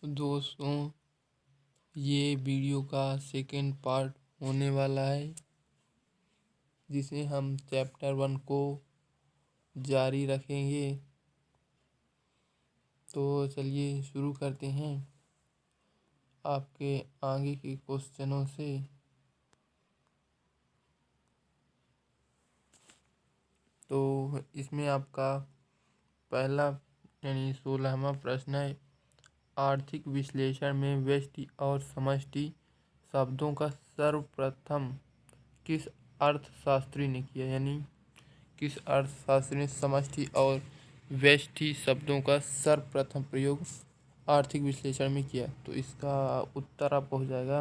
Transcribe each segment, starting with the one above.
दोस्तों, ये वीडियो का सेकेंड पार्ट होने वाला है, जिसे हम चैप्टर 1 को जारी रखेंगे। तो चलिए शुरू करते हैं आपके आगे के क्वेश्चनों से। तो इसमें आपका पहला यानी 16वां प्रश्न है, आर्थिक विश्लेषण में व्यष्टि और समष्टि शब्दों का सर्वप्रथम किस अर्थशास्त्री ने किया। यानी किस अर्थशास्त्री ने समष्टि और व्यष्टि शब्दों का सर्वप्रथम प्रयोग आर्थिक विश्लेषण में किया। तो इसका उत्तर आपको हो जाएगा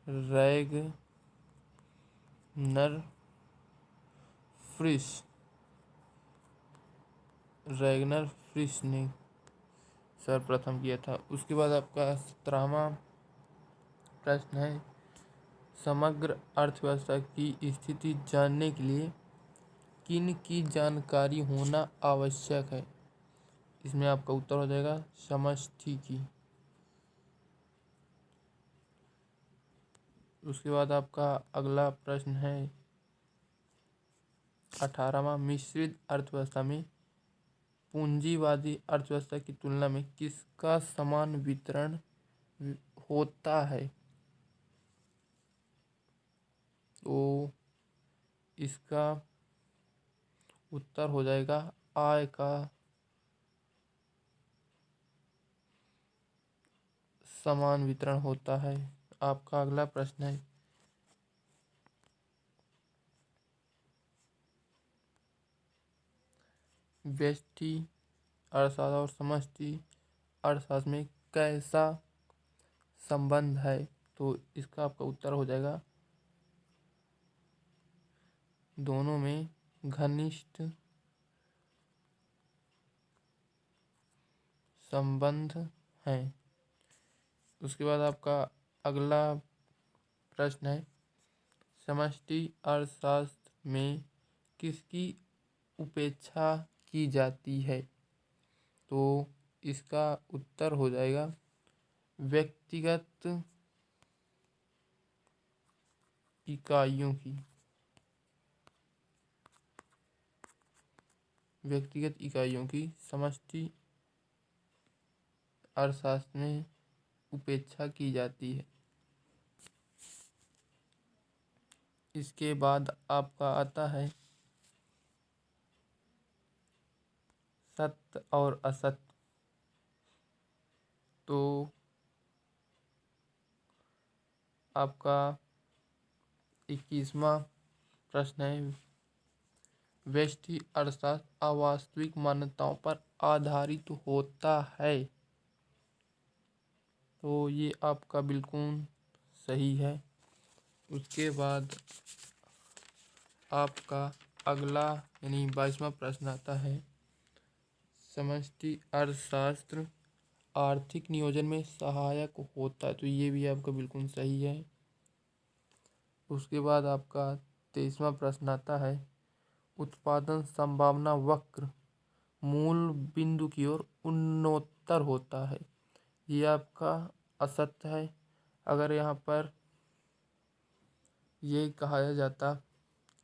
रैगनर फ्रिश ने सर्वप्रथम किया था। उसके बाद आपका 17वां प्रश्न है, समग्र अर्थव्यवस्था की स्थिति जानने के लिए किन की जानकारी होना आवश्यक है। इसमें आपका उत्तर हो जाएगा समष्टि की। उसके बाद आपका अगला प्रश्न है 18वां, मिश्रित अर्थव्यवस्था में पूंजीवादी अर्थव्यवस्था की तुलना में किसका समान वितरण होता है। तो इसका उत्तर हो जाएगा आय का समान वितरण होता है। आपका अगला प्रश्न है व्यष्टि अर्थशास्त्र और समष्टि अर्थशास्त्र में कैसा संबंध है। तो इसका आपका उत्तर हो जाएगा दोनों में घनिष्ठ संबंध है। उसके बाद आपका अगला प्रश्न है, समष्टि अर्थशास्त्र में किसकी उपेक्षा की जाती है। तो इसका उत्तर हो जाएगा व्यक्तिगत इकाइयों की। समष्टि अर्थशास्त्र में उपेक्षा की जाती है। इसके बाद आपका आता है सत्य और असत्य। तो आपका 21वां प्रश्न है, व्यष्टि अर्थशास्त्र अवास्तविक मान्यताओं पर आधारित होता है। तो ये आपका बिल्कुल सही है। उसके बाद आपका अगला यानी 22वां प्रश्न आता है, समष्टि अर्थशास्त्र आर्थिक नियोजन में सहायक होता है। तो ये भी आपका बिल्कुल सही है। उसके बाद आपका 23वां प्रश्न आता है, उत्पादन संभावना वक्र मूल बिंदु की ओर उन्नतोत्तर होता है। ये आपका असत्य है। अगर यहाँ पर ये कहा जाता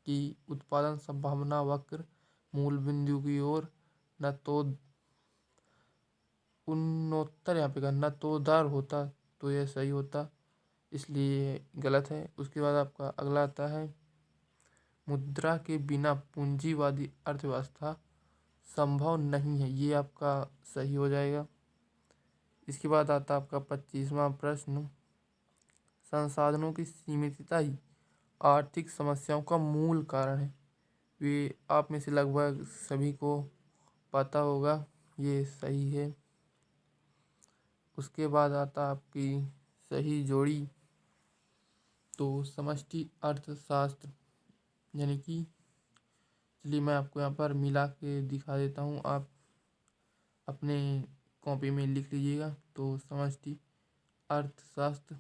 कि उत्पादन संभावना वक्र मूल बिंदु की ओर न तो उन्नतोत्तर यहाँ पे न तो उदार होता, तो यह सही होता, इसलिए गलत है। उसके बाद आपका अगला आता है, मुद्रा के बिना पूंजीवादी अर्थव्यवस्था संभव नहीं है। ये आपका सही हो जाएगा। इसके बाद आता है आपका 25वां प्रश्न, संसाधनों की सीमितता ही आर्थिक समस्याओं का मूल कारण है। ये आप में से लगभग सभी को पता होगा, ये सही है। उसके बाद आता आपकी सही जोड़ी। तो समष्टि अर्थशास्त्र यानी कि, चलिए मैं आपको यहाँ पर मिला के दिखा देता हूँ, आप अपने कॉपी में लिख लीजिएगा। तो समष्टि अर्थशास्त्र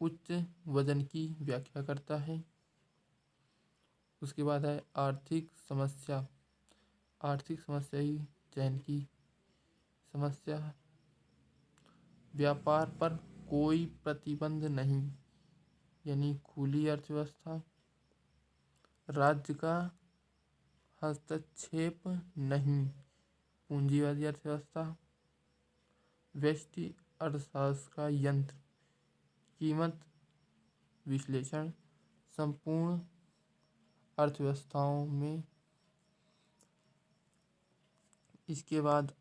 उच्च वजन की व्याख्या करता है। उसके बाद है आर्थिक समस्या ही चयन की समस्या व्यापार पर कोई प्रतिबंध नहीं यानी खुली अर्थव्यवस्था। राज्य का हस्तक्षेप नहीं पूंजीवादी अर्थव्यवस्था। व्यष्टि अर्थशास्त्र का यंत्र कीमत विश्लेषण संपूर्ण अर्थव्यवस्थाओं में। इसके बाद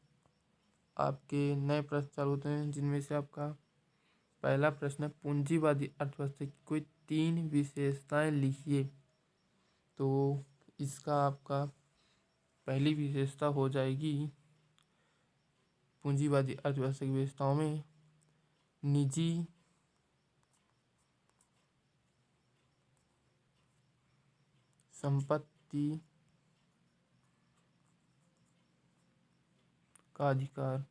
आपके नए प्रश्न चालू होते हैं, जिनमें से आपका पहला प्रश्न है पूंजीवादी अर्थव्यवस्था की कोई 3 विशेषताएं लिखिए। तो इसका आपका पहली विशेषता हो जाएगी पूंजीवादी अर्थव्यवस्था की विशेषताओं में निजी संपत्ति का अधिकार।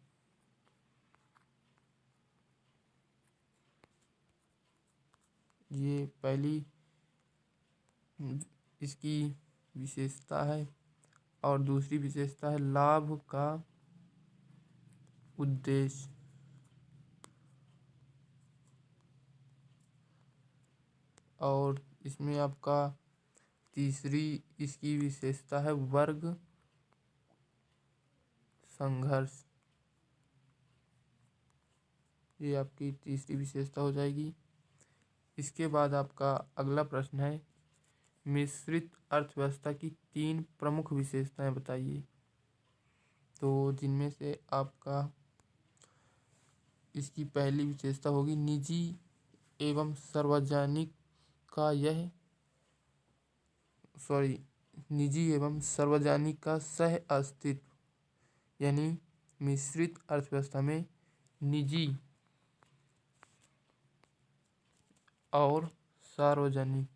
ये पहली इसकी विशेषता है। और दूसरी विशेषता है लाभ का उद्देश्य। और इसमें आपका तीसरी इसकी विशेषता है वर्ग संघर्ष। ये आपकी तीसरी विशेषता हो जाएगी। इसके बाद आपका अगला प्रश्न है मिश्रित अर्थव्यवस्था की 3 प्रमुख विशेषताएं बताइए। तो जिनमें से आपका इसकी पहली विशेषता होगी निजी एवं सार्वजनिक का निजी एवं सार्वजनिक का सह अस्तित्व। यानी मिश्रित अर्थव्यवस्था में निजी और सार्वजनिक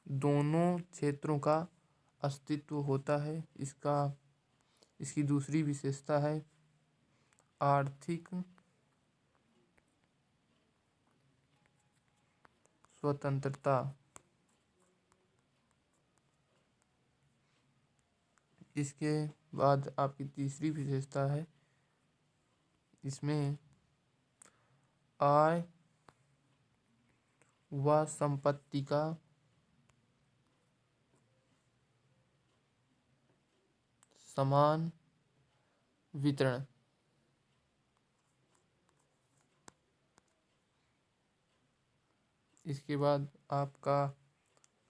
दोनों क्षेत्रों का अस्तित्व होता है। इसकी दूसरी विशेषता है आर्थिक स्वतंत्रता। इसके बाद आपकी तीसरी विशेषता है इसमें आय व संपत्ति का समान वितरण। इसके बाद आपका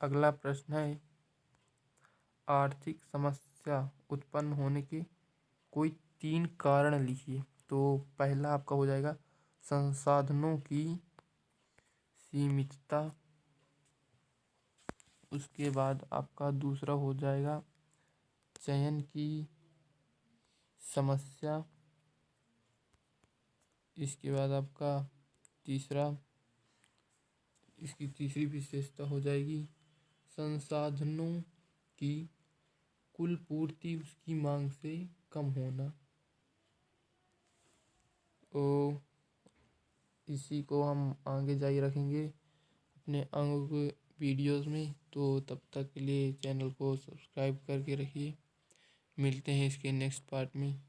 अगला प्रश्न है आर्थिक समस्या उत्पन्न होने के कोई 3 कारण लिखिए। तो पहला आपका हो जाएगा संसाधनों की सीमितता। उसके बाद आपका दूसरा हो जाएगा चयन की समस्या। इसके बाद आपका इसकी तीसरी विशेषता हो जाएगी संसाधनों की कुल पूर्ति उसकी मांग से कम होना। तो इसी को हम आगे जारी रखेंगे अपने आगे वीडियोस में। तो तब तक के लिए चैनल को सब्सक्राइब करके रखिए। मिलते हैं इसके नेक्स्ट पार्ट में।